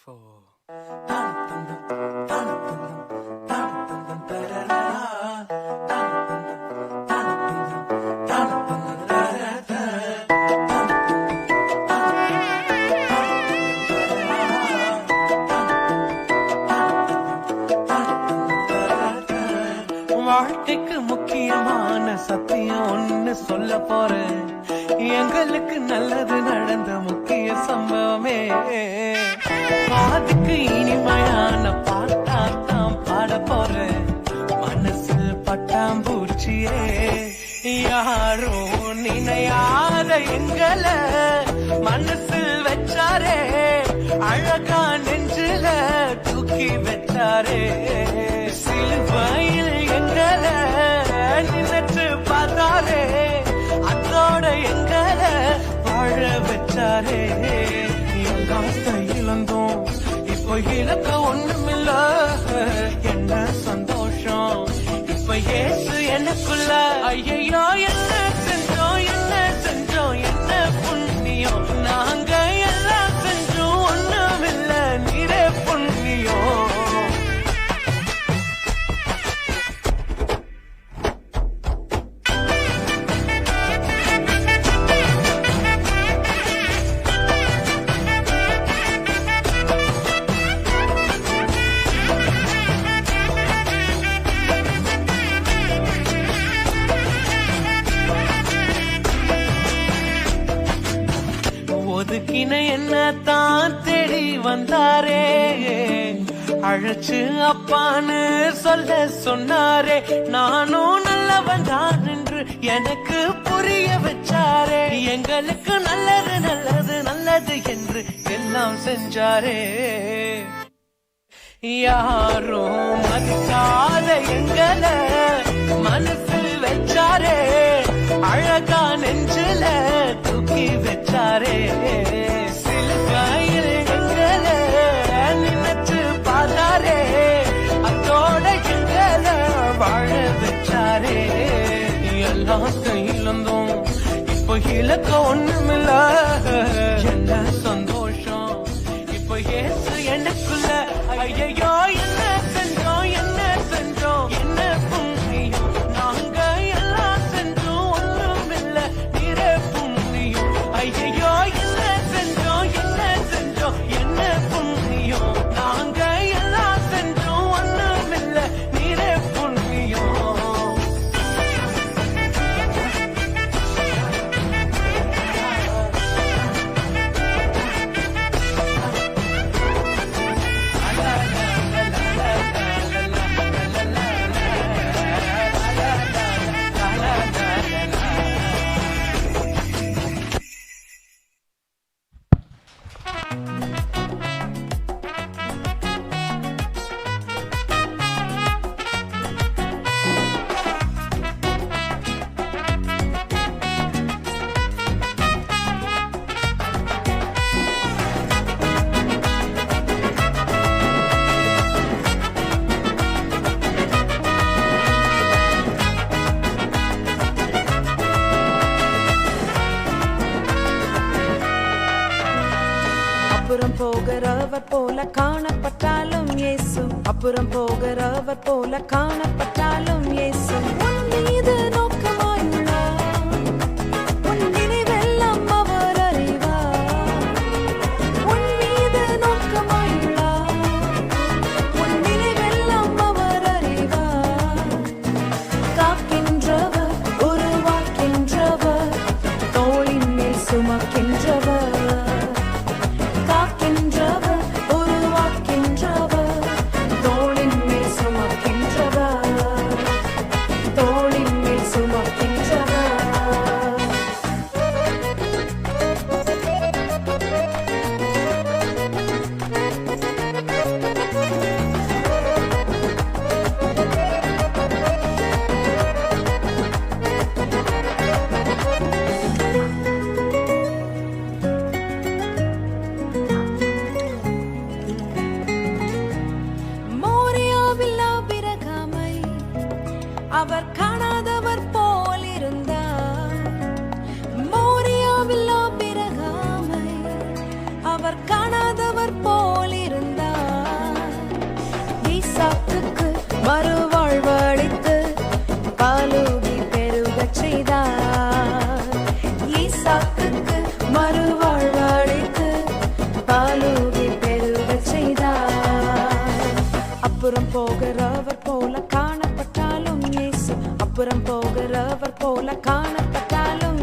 4. வாழ்க்கைக்கு முக்கியமான சத்தியம் ஒண்ணு சொல்ல போறேன். எங்களுக்கு நல்லது நடந்த முக்கிய சம்பவமே. அதுக்கு இனிமையான பாட்டாத்தான் பாட போறேன். மனசு பட்டாம்பூச்சியே யாரும் நினையாத எங்களை மனசில் வச்சாரே. அழகா நெஞ்சில தூக்கி வச்சாரே. சிலுவையில் எங்களை நினைச்சு பார்த்தாரே. அதோட எங்களை வாழ வச்சாரே. எல்லாம் கையிலந்தோம் இப்போ இழக்க ஒண்ணுமில்ல. என்ன சந்தோஷம் இப்ப ஏசு எனக்குள்ள. ஐயோ என்ன செஞ்சோம் என்ன செஞ்சோம் என்ன புண்ணியம். நாங்க எல்லாம் செஞ்சோம் ஒண்ணுமில்ல நீரே புண்ணியம். ஒதுக்கின என்ன தான் தேடி வந்தாரே. அழைச்சு அப்பான்னு சொல்ல சொன்னாரே. நானும் நல்லவன் தான் என்று எனக்கு புரிய வச்சாரே. எங்களுக்கு நல்லது நல்லது நல்லது என்று எல்லாம் செஞ்சாரே. யாரும் மதிக்காத எங்களை மனசில் வச்சாரே. அழகா நெஞ்சில தூக்கி வச்சாரே. சிலுவையில் எங்களை நினைச்சு பார்த்தாரே. அதோட எங்களை வாழ வச்சாரே. எல்லாம் கையிலந்தோம் இப்போ இலக்க ஒண்ணுமில்ல. என்ன சந்தோஷம் இப்போ ஏசு எனக்குள்ள. ஐயோ என்ன செஞ்சோம் என்ன செஞ்சோம் என்ன புண்ணியம். நாங்க எல்லாம் செஞ்சோம் ஒண்ணுமில்ல நீரே புண்ணியம். ஐயோ என்ன செஞ்சோம் என்ன செஞ்சோம் என்ன புண்ணியம். நாங்க எல்லாம் செஞ்சோம் ஒண்ணுமில்ல நீரே புண்ணியம். அப்புறம் போகிறவர் போல காணப்பட்டாலும் இயேசு. அப்புறம் போகிறவர் போல காணப்பட்டாலும் இயேசு. உன் மீது நோக்கமாயுள்ளார். உன் நினைவெல்லாம் அவர் அறிவார். உன் மீது நோக்கமாயுள்ளார். உன் நினைவெல்லாம் அவர் அறிவார். காக்கின்றவர் உருவாக்கின்றவர். தோளின் மேல் சுமக்கின்றவர். செய்தார். ஈசாக்குக்கு மறுவாழ்வளித்து பாலூதி பெருகச் செய்தார். அப்புறம் போகிறவர் போல காணப்பட்டாலும் இயேசு அப்புறம் போகிறவர் போல காணப்பட்டாலும்